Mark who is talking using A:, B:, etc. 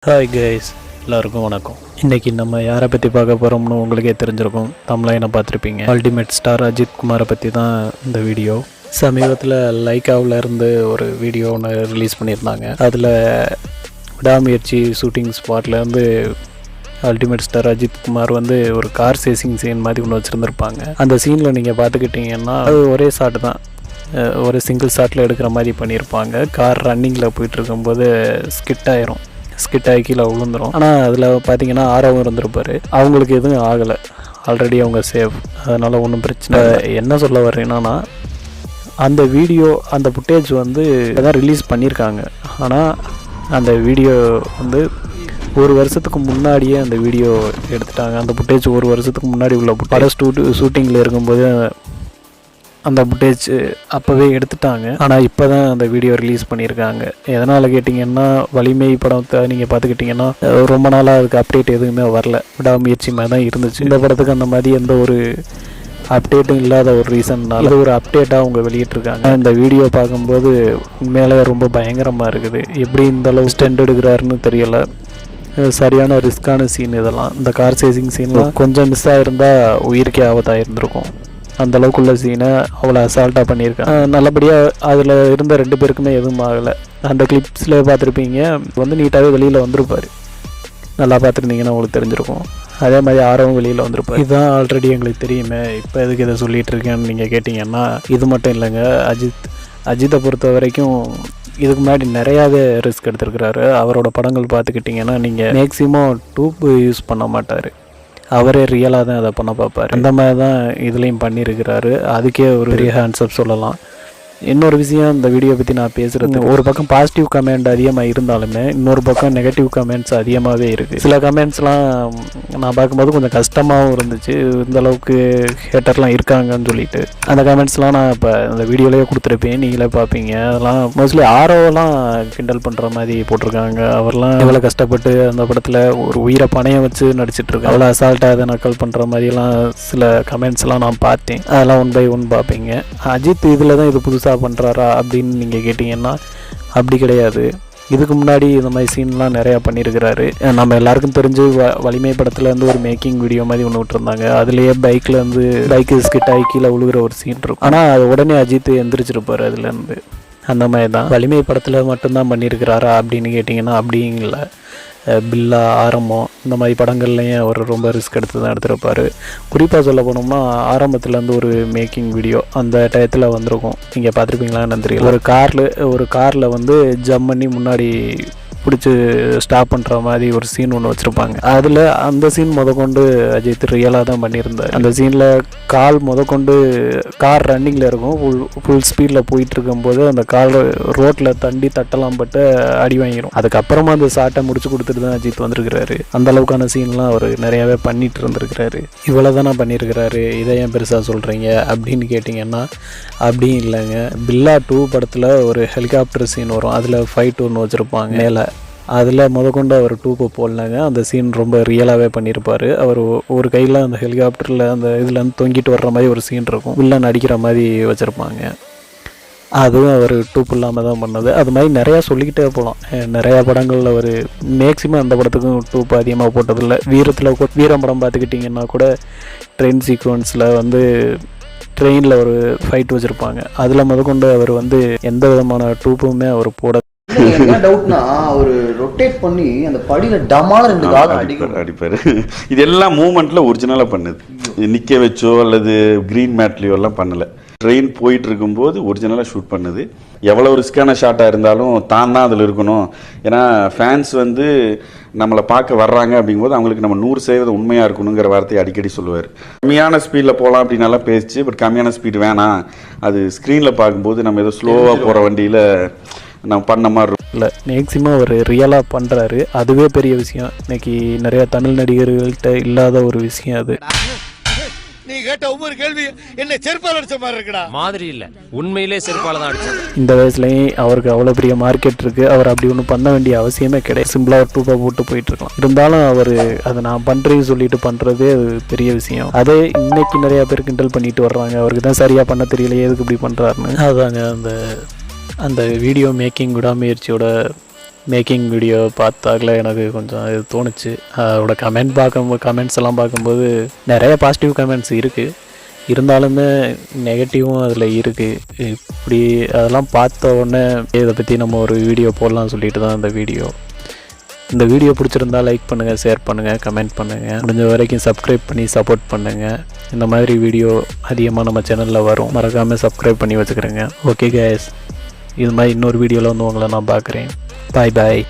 A: Hi guys, எல்லாருக்கும் வணக்கம். இன்றைக்கி நம்ம யாரை பற்றி பார்க்க போகிறோம்னு உங்களுக்கே தெரிஞ்சிருக்கும். தமிழை பார்த்துருப்பீங்க. அல்டிமேட் ஸ்டார் அஜித் குமாரை பற்றி தான் இந்த வீடியோ. சமீபத்தில் லைக்காவில் இருந்து ஒரு வீடியோ ஒன்று ரிலீஸ் பண்ணியிருந்தாங்க. அதில் விடாமுயற்சி ஷூட்டிங் ஸ்பாட்லேருந்து அல்டிமேட் ஸ்டார் அஜித் குமார் வந்து ஒரு கார் சேசிங் சீன் மாதிரி ஒன்று வச்சுருந்துருப்பாங்க. அந்த சீனில் நீங்கள் பார்த்துக்கிட்டிங்கன்னா அது ஒரே ஷாட்டு தான், ஒரு சிங்கிள் ஷாட்டில் எடுக்கிற மாதிரி பண்ணியிருப்பாங்க. கார் ரன்னிங்கில் போயிட்டுருக்கும்போது ஸ்கிட் ஆகி கீழே விழுந்துடும். ஆனால் அதில் பார்த்தீங்கன்னா ஆரவும் இருந்திருப்பார். அவங்களுக்கு எதுவும் ஆகலை, ஆல்ரெடி அவங்க சேஃப், அதனால் ஒன்றும் பிரச்சனை. என்ன சொல்ல வர்றேன்னா, அந்த வீடியோ அந்த ஃபுட்டேஜ் வந்து அதான் ரிலீஸ் பண்ணியிருக்காங்க. ஆனால் அந்த வீடியோ வந்து ஒரு வருஷத்துக்கு முன்னாடியே அந்த வீடியோ எடுத்துட்டாங்க. அந்த ஃபுட்டேஜ் ஒரு வருஷத்துக்கு முன்னாடி உள்ள பட ஷூட்டிங்கில் இருக்கும்போது அந்த ஃபுட்டேஜ் அப்போவே எடுத்துட்டாங்க. ஆனால் இப்போ தான் அந்த வீடியோ ரிலீஸ் பண்ணியிருக்காங்க. எதனால் கேட்டிங்கன்னா, வலிமை படத்தை நீங்கள் பார்த்துக்கிட்டிங்கன்னா ரொம்ப நாளாக அதுக்கு அப்டேட் எதுவுமே வரல, விடாமுயற்சி மாதிரி தான் இருந்துச்சு. இந்த படத்துக்கு அந்த மாதிரி எந்த ஒரு அப்டேட்டும் இல்லாத ஒரு ரீசன்னால இது ஒரு அப்டேட்டாக அவங்க வெளியிட்டிருக்காங்க. இந்த வீடியோ பார்க்கும்போது உண்மையிலே ரொம்ப பயங்கரமாக இருக்குது. எப்படி இந்த அளவு ஸ்டெண்ட் எடுக்கிறாருன்னு தெரியலை. சரியான ரிஸ்கான சீன் இதெல்லாம். இந்த கார் சேசிங் சீன்லாம் கொஞ்சம் மிஸ் ஆகிருந்தால் உயிருக்கே ஆபத்தாக இருந்திருக்கும். அந்த அளவுக்குள்ள சீனை அவ்வளோ அசால்ட்டாக பண்ணியிருக்காங்க. நல்லபடியாக அதில் இருந்த 2 பேருக்குமே எதுவும் ஆகலை. அந்த கிளிப்ஸில் பார்த்துருப்பீங்க, வந்து நீட்டாகவே வெளியில் வந்திருப்பார். நல்லா பார்த்துருந்தீங்கன்னா உங்களுக்கு தெரிஞ்சிருக்கும். அதே மாதிரி ஆரவும் வெளியில் வந்திருப்பார். இதுதான் ஆல்ரெடி எங்களுக்கு தெரியுமே, இப்போ எதுக்கு இதை சொல்லிகிட்டு இருக்கேன்னு நீங்கள் கேட்டிங்கன்னா, இது மட்டும் இல்லைங்க. அஜித்தை பொறுத்த வரைக்கும் இதுக்கு முன்னாடி நிறையாவே ரிஸ்க் எடுத்துருக்கிறாரு. அவரோட படங்கள் பார்த்துக்கிட்டிங்கன்னா நீங்கள் மேக்ஸிமம் டூப் யூஸ் பண்ண மாட்டார், அவரே ரியலாக தான் அதை பண்ண பார்ப்பார். அந்த மாதிரி தான் இதுலேயும் பண்ணியிருக்கிறாரு. அதுக்கே ஒரு பெரிய ஹேண்ட்ஸ்அப் சொல்லலாம். இன்னொரு விஷயம், இந்த வீடியோ பற்றி நான் பேசுகிறது, ஒரு பக்கம் பாசிட்டிவ் கமெண்ட் அதிகமாக இருந்தாலுமே இன்னொரு பக்கம் நெகட்டிவ் கமெண்ட்ஸ் அதிகமாகவே இருக்குது. சில கமெண்ட்ஸ்லாம் நான் பார்க்கும்போது கொஞ்சம் கஷ்டமாகவும் இருந்துச்சு. இந்த அளவுக்கு ஹேட்டர்லாம் இருக்காங்கன்னு சொல்லிட்டு அந்த கமெண்ட்ஸ்லாம் நான் இப்போ அந்த வீடியோலேயே கொடுத்துருப்பேன், நீங்களே பார்ப்பீங்க. அதெல்லாம் மோஸ்ட்லி ஆரோவெல்லாம் கிண்டல் பண்ணுற மாதிரி போட்டிருக்காங்க. அவர்லாம் எவ்வளோ கஷ்டப்பட்டு அந்த படத்தில் ஒரு உயிரை பணையம் வச்சு நடிச்சிட்ருக்காங்க, அவ்வளோ அசால்ட்டாக அதை நக்கல் பண்ணுற மாதிரிலாம் சில கமெண்ட்ஸ்லாம் நான் பார்த்தேன். அதெல்லாம் 1 by 1 பார்ப்பீங்க. அஜித் இதில் தான் இது புதுசாக பண்ணுறாரா அப்படின்னு நீங்கள் கேட்டிங்கன்னா அப்படி கிடையாது. இதுக்கு முன்னாடி இந்த மாதிரி சீன்லாம் நிறையா பண்ணியிருக்கிறாரு. நம்ம எல்லாருக்கும் தெரிஞ்சு வலிமை படத்தில் வந்து ஒரு மேக்கிங் வீடியோ மாதிரி ஒன்று விட்டுருந்தாங்க. அதுலேயே பைக்கு ஸ்கிட் ஆகி கீழே விழுகிற ஒரு சீன் இருக்கும். ஆனால் அது உடனே அஜித் எந்திரிச்சிருப்பார் அதுலேருந்து. அந்த மாதிரி தான் வலிமை படத்தில் மட்டும்தான் பண்ணியிருக்கிறாரா அப்படின்னு கேட்டிங்கன்னா அப்படியும் இல்லை. பில்லா, ஆரம்பம் இந்த மாதிரி படங்கள்லையும் அவர் ரொம்ப ரிஸ்க் எடுத்து தான் எடுத்துருப்பார். குறிப்பாக சொல்ல போனோம்னா ஆரம்பத்துலேருந்து ஒரு மேக்கிங் வீடியோ அந்த டயத்தில் வந்திருக்கும். நீங்கள் பார்த்துருப்பீங்களான்னு தெரியல. ஒரு காரில் வந்து ஜம்ப் பண்ணி முன்னாடி பிடிச்சி ஸ்டாப் பண்ணுற மாதிரி ஒரு சீன் ஒன்று வச்சுருப்பாங்க. அதில் அந்த சீன் முதற்கொண்டு அஜித் ரியலாக தான் பண்ணியிருந்தார். அந்த சீனில் கார் ரன்னிங்கில் இருக்கும், ஃபுல் ஸ்பீடில் போயிட்டுருக்கும்போது அந்த கார் ரோட்டில் தட்டலாம் பட்டு அடி வாங்கிடும். அதுக்கப்புறமா அந்த ஷாட்டை முடிச்சு கொடுத்துட்டு தான் அஜித் வந்திருக்கிறாரு. அந்த அளவுக்கான சீன்லாம் அவர் நிறையாவே பண்ணிட்டு இருந்திருக்கிறாரு. இவ்வளோ தானே பண்ணியிருக்கிறாரு, இதை ஏன் பெருசாக சொல்கிறீங்க அப்படின்னு கேட்டிங்கன்னா அப்படியும் இல்லைங்க. பில்லா 2 படத்தில் ஒரு ஹெலிகாப்டர் சீன் வரும். அதில் ஃபைட் ஒன்று வச்சுருப்பாங்க மேலே. அதில் முதற்கொண்டு அவர் டூப்பை போடலாங்க. அந்த சீன் ரொம்ப ரியலாகவே பண்ணியிருப்பார். அவர் ஒரு கையில் அந்த ஹெலிகாப்டரில் அந்த இதுலேருந்து தொங்கிட்டு வர்ற மாதிரி ஒரு சீன் இருக்கும், வில்லன் அடிக்கிற மாதிரி வச்சுருப்பாங்க. அதுவும் அவர் டூப் இல்லாமல் தான் பண்ணது. அது மாதிரி நிறையா சொல்லிக்கிட்டே போகலாம். நிறையா படங்களில் அவர் மேக்ஸிமம் அந்த படத்துக்கும் டூப் அதிகமாக போட்டதில்லை. வீரம் படம் பார்த்துக்கிட்டிங்கன்னா கூட ட்ரெயின் சீக்வன்ஸில் வந்து ட்ரெயினில் ஒரு ஃபைட் வச்சுருப்பாங்க. அதில் முதற்கொண்டு அவர் வந்து எந்த விதமான டூப்புமே அவர் போட.
B: என்ன டவுட்னா, ஒரு ரொட்டேட் பண்ணி அந்த படியில டமான 2 கால்
C: அடிப்பாரு. இதெல்லாம் மூவ்மெண்ட்ல ஒரிஜினலா பண்ணுது, நிக்க வச்சோ அல்லது கிரீன் மேட்லயோ எல்லாம் பண்ணல. ட்ரெயின் போயிட்டு இருக்கும்போது ஒரிஜினலா ஷூட் பண்ணுது. எவ்வளவு ரிஸ்கான ஷாட்டா இருந்தாலும் தான் அதுல இருக்கணும். ஏன்னா ஃபேன்ஸ் வந்து நம்மளை பார்க்க வர்றாங்க அப்படிங்கும்போது அவங்களுக்கு நம்ம 100% உண்மையா இருக்கணுங்கிற வார்த்தையை அடிக்கடி சொல்லுவார். கம்மியான ஸ்பீட்ல போகலாம் அப்படின்னாலாம் பேசிச்சு, பட் கம்மியான ஸ்பீட் வேணாம், அது ஸ்க்ரீன்ல பார்க்கும்போது நம்ம ஏதோ ஸ்லோவா போற வண்டியில நம்ம பண்ண மாதிரி
A: இல்லை. மேக்ஸிமம் அவர் ரியலாக பண்ணுறாரு, அதுவே பெரிய விஷயம். இன்னைக்கு நிறையா தமிழ் நடிகர்கள்ட்ட இல்லாத ஒரு விஷயம் அது.
D: நீ கேட்ட ஒவ்வொரு கேள்வி என்ன செருப்பால் அடிச்ச மாதிரி இருக்குடா. மாதிரி இல்ல, உண்மையிலே செருப்பால தான் அடிச்சது.
A: இந்த வயசுலேயும் அவருக்கு அவ்வளோ பெரிய மார்க்கெட் இருக்குது. அவர் அப்படி ஒன்றும் பண்ண வேண்டிய அவசியமே கிடையாது. சிம்பிளாக ஒரு டூப்பை போட்டு போயிட்டுருக்கலாம். இருந்தாலும் அவர் அதை நான் பண்ணுறேன்னு சொல்லிட்டு பண்ணுறதே அது பெரிய விஷயம். அதே இன்னைக்கு நிறையா பேர் கிண்டல் பண்ணிட்டு வர்றாங்க, அவருக்கு தான் சரியாக பண்ண தெரியலையே, எதுக்கு இப்படி பண்ணுறாருன்னு. அதாங்க அந்த வீடியோ மேக்கிங் விடாமுயற்சியோட மேக்கிங் வீடியோ பார்த்தாக்கல எனக்கு கொஞ்சம் இது தோணுச்சு. அதோட கமெண்ட்ஸ் எல்லாம் பார்க்கும்போது நிறைய பாசிட்டிவ் கமெண்ட்ஸ் இருக்குது, இருந்தாலுமே நெகட்டிவும் அதில் இருக்குது. இப்படி அதெல்லாம் பார்த்த உடனே இதை பற்றி நம்ம ஒரு வீடியோ போடலாம்னு சொல்லிட்டு தான் இந்த வீடியோ பிடிச்சிருந்தா லைக் பண்ணுங்கள், ஷேர் பண்ணுங்கள், கமெண்ட் பண்ணுங்கள், முடிஞ்ச வரைக்கும் சப்ஸ்கிரைப் பண்ணி சப்போர்ட் பண்ணுங்கள். இந்த மாதிரி வீடியோ அதிகமாக நம்ம சேனலில் வரும், மறக்காமல் சப்ஸ்கிரைப் பண்ணி வச்சுக்கிறேங்க. ஓகே கைஸ், இது மாதிரி இன்னொரு வீடியோவில் வந்து உங்களை நான் பார்க்குறேன். பாய் பாய்.